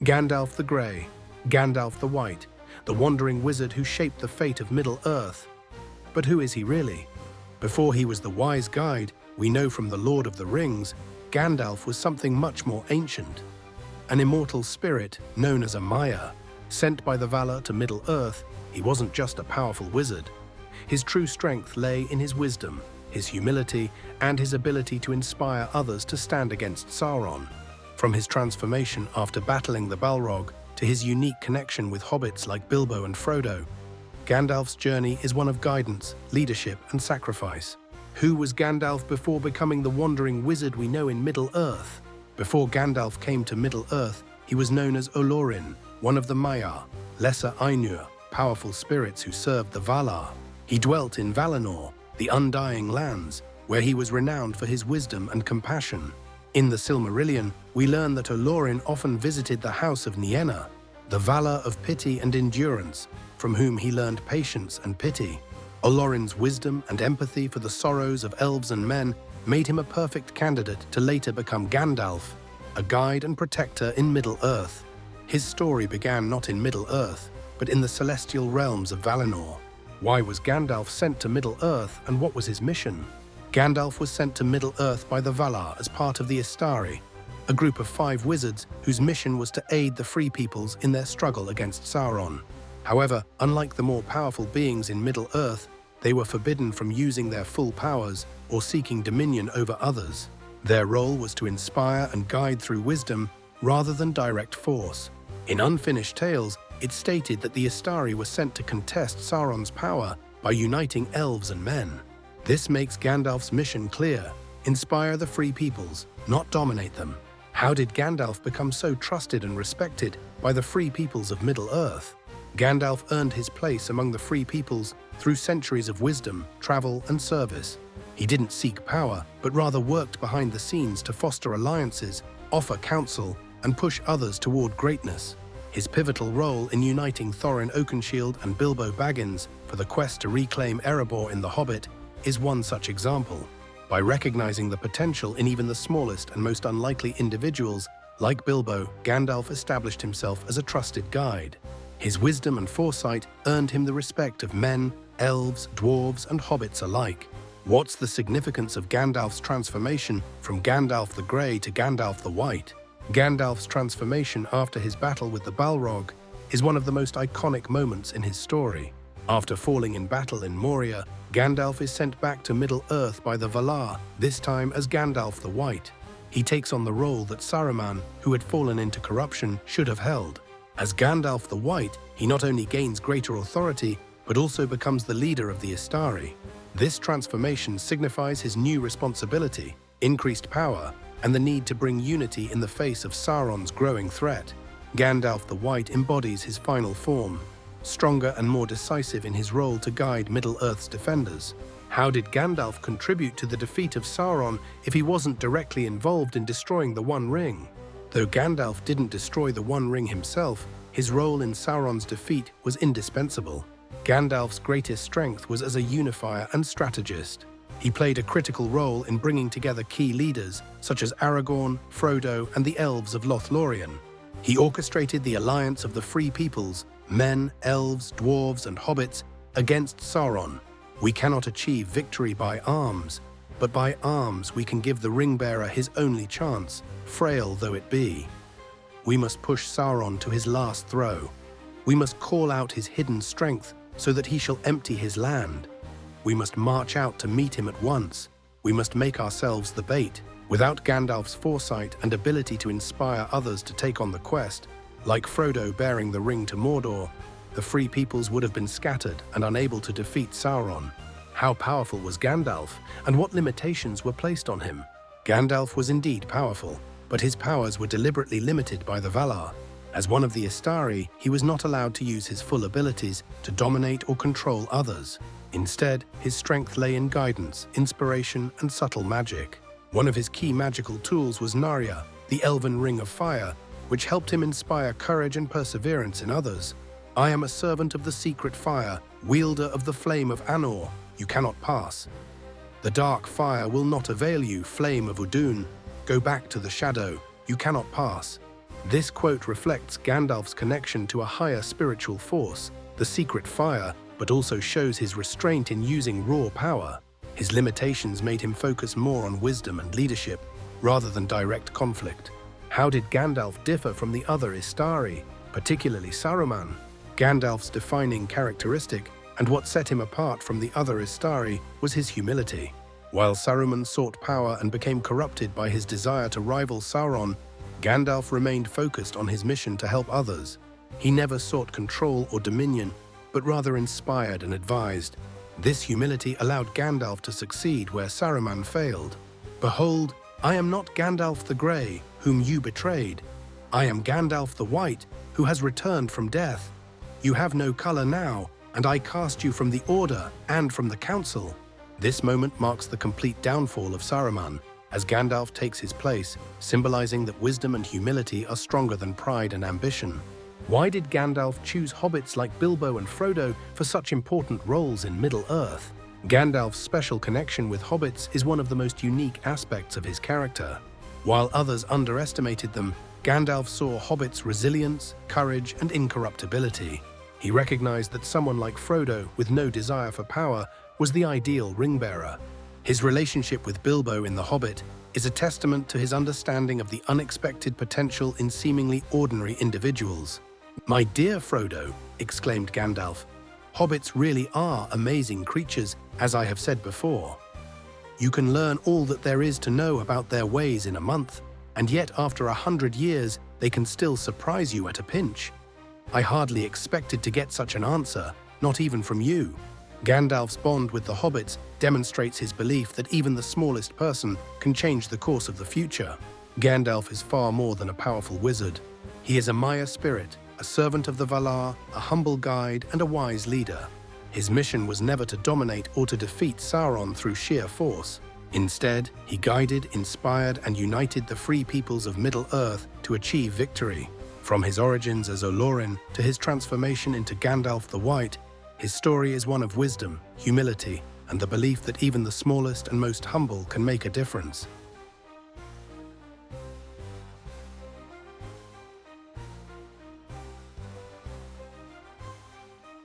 Gandalf the Grey, Gandalf the White, the wandering wizard who shaped the fate of Middle-earth. But who is he really? Before he was the wise guide we know from the Lord of the Rings, Gandalf was something much more ancient. An immortal spirit known as a Maia. Sent by the Valar to Middle-earth, he wasn't just a powerful wizard. His true strength lay in his wisdom, his humility, and his ability to inspire others to stand against Sauron. From his transformation after battling the Balrog to his unique connection with hobbits like Bilbo and Frodo, Gandalf's journey is one of guidance, leadership, and sacrifice. Who was Gandalf before becoming the wandering wizard we know in Middle-earth? Before Gandalf came to Middle-earth, he was known as Olórin, one of the Maiar, lesser Ainur, powerful spirits who served the Valar. He dwelt in Valinor, the Undying Lands, where he was renowned for his wisdom and compassion. In the Silmarillion, we learn that Olórin often visited the house of Nienna, the Valar of pity and endurance, from whom he learned patience and pity. Olórin's wisdom and empathy for the sorrows of elves and men made him a perfect candidate to later become Gandalf, a guide and protector in Middle-earth. His story began not in Middle-earth, but in the celestial realms of Valinor. Why was Gandalf sent to Middle-earth, and what was his mission? Gandalf was sent to Middle-earth by the Valar as part of the Istari, a group of 5 wizards whose mission was to aid the Free Peoples in their struggle against Sauron. However, unlike the more powerful beings in Middle-earth, they were forbidden from using their full powers or seeking dominion over others. Their role was to inspire and guide through wisdom rather than direct force. In Unfinished Tales, it stated that the Istari were sent to contest Sauron's power by uniting elves and men. This makes Gandalf's mission clear: inspire the Free Peoples, not dominate them. How did Gandalf become so trusted and respected by the Free Peoples of Middle-earth? Gandalf earned his place among the Free Peoples through centuries of wisdom, travel, and service. He didn't seek power, but rather worked behind the scenes to foster alliances, offer counsel, and push others toward greatness. His pivotal role in uniting Thorin Oakenshield and Bilbo Baggins for the quest to reclaim Erebor in The Hobbit is one such example. By recognizing the potential in even the smallest and most unlikely individuals, like Bilbo, Gandalf established himself as a trusted guide. His wisdom and foresight earned him the respect of men, elves, dwarves, and hobbits alike. What's the significance of Gandalf's transformation from Gandalf the Grey to Gandalf the White? Gandalf's transformation after his battle with the Balrog is one of the most iconic moments in his story. After falling in battle in Moria, Gandalf is sent back to Middle-earth by the Valar, this time as Gandalf the White. He takes on the role that Saruman, who had fallen into corruption, should have held. As Gandalf the White, he not only gains greater authority, but also becomes the leader of the Istari. This transformation signifies his new responsibility, increased power, and the need to bring unity in the face of Sauron's growing threat. Gandalf the White embodies his final form, stronger and more decisive in his role to guide Middle-earth's defenders. How did Gandalf contribute to the defeat of Sauron if he wasn't directly involved in destroying the One Ring? Though Gandalf didn't destroy the One Ring himself, his role in Sauron's defeat was indispensable. Gandalf's greatest strength was as a unifier and strategist. He played a critical role in bringing together key leaders such as Aragorn, Frodo, and the Elves of Lothlorien. He orchestrated the alliance of the Free Peoples, men, elves, dwarves, and hobbits, against Sauron. We cannot achieve victory by arms, but by arms we can give the ring-bearer his only chance, frail though it be. We must push Sauron to his last throw. We must call out his hidden strength so that he shall empty his land. We must march out to meet him at once. We must make ourselves the bait. Without Gandalf's foresight and ability to inspire others to take on the quest, like Frodo bearing the ring to Mordor, the Free Peoples would have been scattered and unable to defeat Sauron. How powerful was Gandalf, and what limitations were placed on him? Gandalf was indeed powerful, but his powers were deliberately limited by the Valar. As one of the Istari, he was not allowed to use his full abilities to dominate or control others. Instead, his strength lay in guidance, inspiration, and subtle magic. One of his key magical tools was Narya, the elven ring of fire, which helped him inspire courage and perseverance in others. I am a servant of the secret fire, wielder of the flame of Anor. You cannot pass. The dark fire will not avail you, flame of Udun. Go back to the shadow. You cannot pass. This quote reflects Gandalf's connection to a higher spiritual force, the secret fire, but also shows his restraint in using raw power. His limitations made him focus more on wisdom and leadership, rather than direct conflict. How did Gandalf differ from the other Istari, particularly Saruman? Gandalf's defining characteristic, and what set him apart from the other Istari, was his humility. While Saruman sought power and became corrupted by his desire to rival Sauron, Gandalf remained focused on his mission to help others. He never sought control or dominion, but rather inspired and advised. This humility allowed Gandalf to succeed where Saruman failed. "Behold, I am not Gandalf the Grey, whom you betrayed. I am Gandalf the White, who has returned from death. You have no color now, and I cast you from the Order and from the Council." This moment marks the complete downfall of Saruman, as Gandalf takes his place, symbolizing that wisdom and humility are stronger than pride and ambition. Why did Gandalf choose hobbits like Bilbo and Frodo for such important roles in Middle-earth? Gandalf's special connection with hobbits is one of the most unique aspects of his character. While others underestimated them, Gandalf saw hobbits' resilience, courage, and incorruptibility. He recognized that someone like Frodo, with no desire for power, was the ideal ring-bearer. His relationship with Bilbo in The Hobbit is a testament to his understanding of the unexpected potential in seemingly ordinary individuals. "My dear Frodo," exclaimed Gandalf, "hobbits really are amazing creatures, as I have said before. You can learn all that there is to know about their ways in a month, and yet after 100 years they can still surprise you at a pinch. I hardly expected to get such an answer, not even from you." Gandalf's bond with the hobbits demonstrates his belief that even the smallest person can change the course of the future. Gandalf is far more than a powerful wizard. He is a Maia spirit, a servant of the Valar, a humble guide, and a wise leader. His mission was never to dominate or to defeat Sauron through sheer force. Instead, he guided, inspired, and united the free peoples of Middle-earth to achieve victory. From his origins as Olórin to his transformation into Gandalf the White, his story is one of wisdom, humility, and the belief that even the smallest and most humble can make a difference.